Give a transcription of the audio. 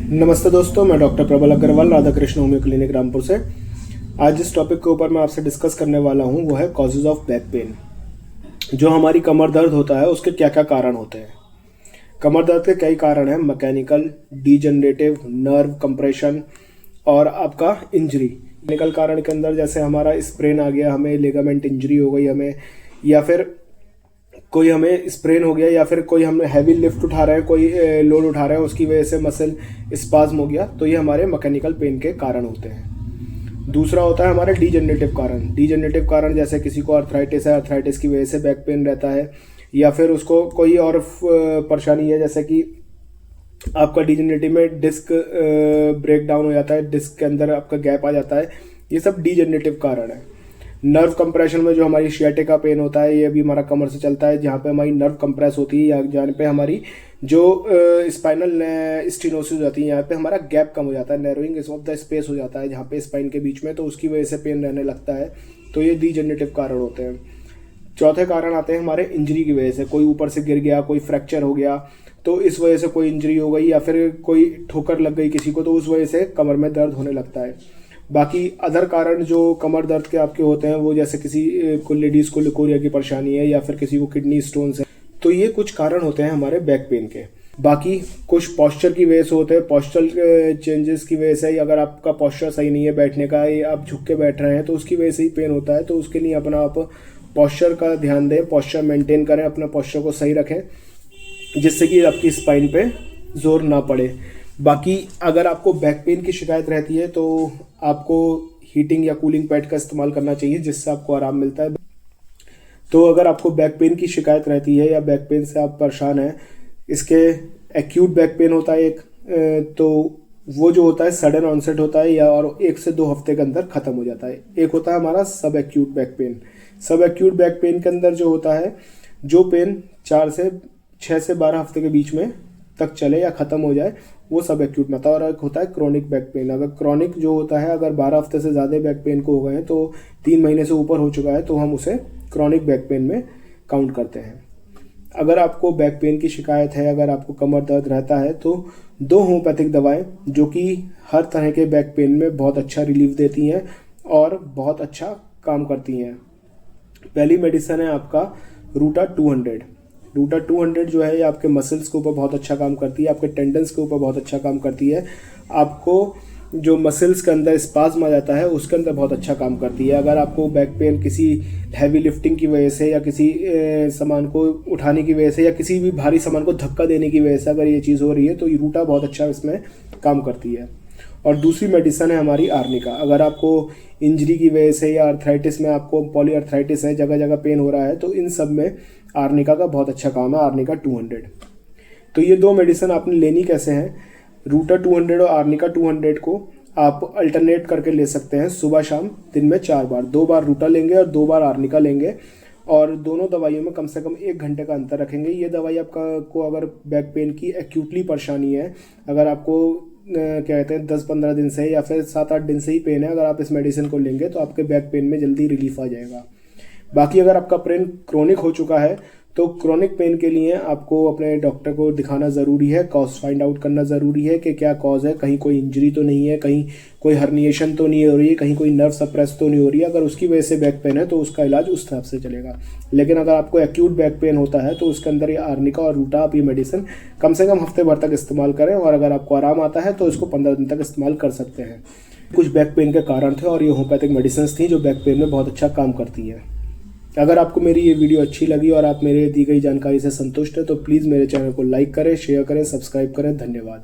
नमस्ते दोस्तों, मैं डॉक्टर प्रबल अग्रवाल, राधा कृष्ण होम्यो क्लिनिक रामपुर से। आज जिस टॉपिक के ऊपर मैं आपसे डिस्कस करने वाला हूं वो है कॉजेज ऑफ बैक पेन। जो हमारी कमर दर्द होता है उसके क्या क्या कारण होते हैं। कमर दर्द के कई कारण हैं, मैकेनिकल, डीजनरेटिव, नर्व कंप्रेशन और आपका इंजरी। मैकेनिकल कारण के अंदर जैसे हमारा स्प्रेन आ गया, हमें लिगामेंट इंजरी हो गई हमें, या फिर कोई हमें स्प्रेन हो गया, या फिर कोई हम हैवी लिफ्ट उठा रहे हैं, कोई लोड उठा रहे हैं, उसकी वजह से मसल स्पाज्म हो गया, तो ये हमारे मैकेनिकल पेन के कारण होते हैं। दूसरा होता है हमारे डीजनरेटिव कारण। डीजनरेटिव कारण जैसे किसी को आर्थराइटिस है, आर्थराइटिस की वजह से बैक पेन रहता है, या फिर उसको कोई और परेशानी है, जैसे कि आपका डीजनरेटिव में डिस्क ब्रेक डाउन हो जाता है, डिस्क के अंदर आपका गैप आ जाता है। ये सब डीजनरेटिव कारण है। नर्व कंप्रेशन में जो हमारी शियाटिका पेन होता है, ये भी हमारा कमर से चलता है, जहाँ पे हमारी नर्व कंप्रेस होती है, या जहाँ पे हमारी जो स्पाइनल स्टीनोसिस होती है, यहाँ पे हमारा गैप कम हो जाता है, नैरोइंग ऑफ द स्पेस हो जाता है जहाँ पे स्पाइन के बीच में, तो उसकी वजह से पेन रहने लगता है। तो ये डीजनरेटिव कारण होते हैं। चौथे कारण आते हैं हमारे इंजरी की वजह से। कोई ऊपर से गिर गया, कोई फ्रैक्चर हो गया, तो इस वजह से कोई इंजरी हो गई, या फिर कोई ठोकर लग गई किसी को, तो उस वजह से कमर में दर्द होने लगता है। बाकी अदर कारण जो कमर दर्द के आपके होते हैं, वो जैसे किसी को लेडीज़ को लिकोरिया की परेशानी है, या फिर किसी को किडनी स्टोन्स है, तो ये कुछ कारण होते हैं हमारे बैक पेन के। बाकी कुछ पॉस्चर की वजह से होते हैं, पॉस्चरल चेंजेस की वजह से। अगर आपका पॉस्चर सही नहीं है बैठने का, या आप झुक के बैठ रहे हैं, तो उसकी वजह से ही पेन होता है। तो उसके लिए अपना आप पॉस्चर का ध्यान दें, पॉस्चर मेंटेन करें, अपना पॉस्चर को सही रखें, जिससे कि आपकी स्पाइन पे जोर ना पड़े। बाकी अगर आपको बैक पेन की शिकायत रहती है तो आपको हीटिंग या कूलिंग पैड का इस्तेमाल करना चाहिए, जिससे आपको आराम मिलता है। तो अगर आपको बैक पेन की शिकायत रहती है या बैक पेन से आप परेशान हैं, इसके एक्यूट बैक पेन होता है एक, तो वो जो होता है सडन ऑनसेट होता है, या और 1 से 2 हफ्ते के अंदर ख़त्म हो जाता है। एक होता है हमारा सब एक्यूट बैक पेन। सब एक्यूट बैक पेन के अंदर जो होता है, जो पेन 6 से 12 हफ्ते के बीच में तक चले या ख़त्म हो जाए, वो सब एक्यूट में आता है। और एक होता है क्रॉनिक बैक पेन। अगर क्रॉनिक जो होता है, अगर 12 हफ्ते से ज़्यादा बैक पेन को हो गए हैं, तो 3 महीने से ऊपर हो चुका है, तो हम उसे क्रॉनिक बैक पेन में काउंट करते हैं। अगर आपको बैक पेन की शिकायत है, अगर आपको कमर दर्द रहता है, तो 2 होम्योपैथिक दवाएं जो कि हर तरह के बैक पेन में बहुत अच्छा रिलीफ देती हैं और बहुत अच्छा काम करती हैं। पहली मेडिसिन है आपका रूटा 200। रूटा 200 जो है, ये आपके मसल्स के ऊपर बहुत अच्छा काम करती है, आपके टेंडन्स के ऊपर बहुत अच्छा काम करती है। आपको जो मसल्स के अंदर स्पाज्म आ जाता है, उसके अंदर बहुत अच्छा काम करती है। अगर आपको बैक पेन किसी हैवी लिफ्टिंग की वजह से, या किसी सामान को उठाने की वजह से, या किसी भी भारी सामान को धक्का देने की वजह से अगर ये चीज़ हो रही है, तो रूटा बहुत अच्छा इसमें काम करती है। और दूसरी मेडिसिन है हमारी आर्निका। अगर आपको इंजरी की वजह से या आर्थराइटिस में, आपको पॉली आर्थराइटिस है, जगह जगह पेन हो रहा है, तो इन सब में आर्निका का बहुत अच्छा काम है, आर्निका 200। तो ये 2 मेडिसिन आपने लेनी कैसे हैं, रूटा 200 और आर्निका 200 को आप अल्टरनेट करके ले सकते हैं, सुबह शाम दिन में 4 बार। 2 बार रूटा लेंगे और 2 बार आर्निका लेंगे, और दोनों दवाइयों में कम से कम 1 घंटे का अंतर रखेंगे। ये दवाई आपका को अगर बैक पेन की एक्यूटली परेशानी है, अगर आपको क्या कहते हैं 10-15 दिन से या फिर 7-8 दिन से ही पेन है, अगर आप इस मेडिसिन को लेंगे तो आपके बैक पेन में जल्दी रिलीफ आ जाएगा। बाकी अगर आपका पेन क्रोनिक हो चुका है, तो क्रोनिक पेन के लिए आपको अपने डॉक्टर को दिखाना ज़रूरी है, कॉज फाइंड आउट करना ज़रूरी है कि क्या कॉज है, कहीं कोई इंजरी तो नहीं है, कहीं कोई हर्निएशन तो नहीं हो रही है, कहीं कोई नर्व सप्रेस तो नहीं हो रही है। अगर उसकी वजह से बैक पेन है तो उसका इलाज उस तरफ से चलेगा। लेकिन अगर आपको एक्यूट बैक पेन होता है, तो उसके अंदर ये आर्निका और रूटा, आप ये मेडिसिन कम से कम हफ्ते भर तक इस्तेमाल करें, और अगर आपको आराम आता है तो इसको 15 दिन तक इस्तेमाल कर सकते हैं। कुछ बैक पेन के कारण थे, और ये होम्योपैथिक मेडिसिन थी जो बैक पेन में बहुत अच्छा काम करती हैं। अगर आपको मेरी ये वीडियो अच्छी लगी और आप मेरे दी गई जानकारी से संतुष्ट हैं, तो प्लीज़ मेरे चैनल को लाइक करें, शेयर करें, सब्सक्राइब करें। धन्यवाद।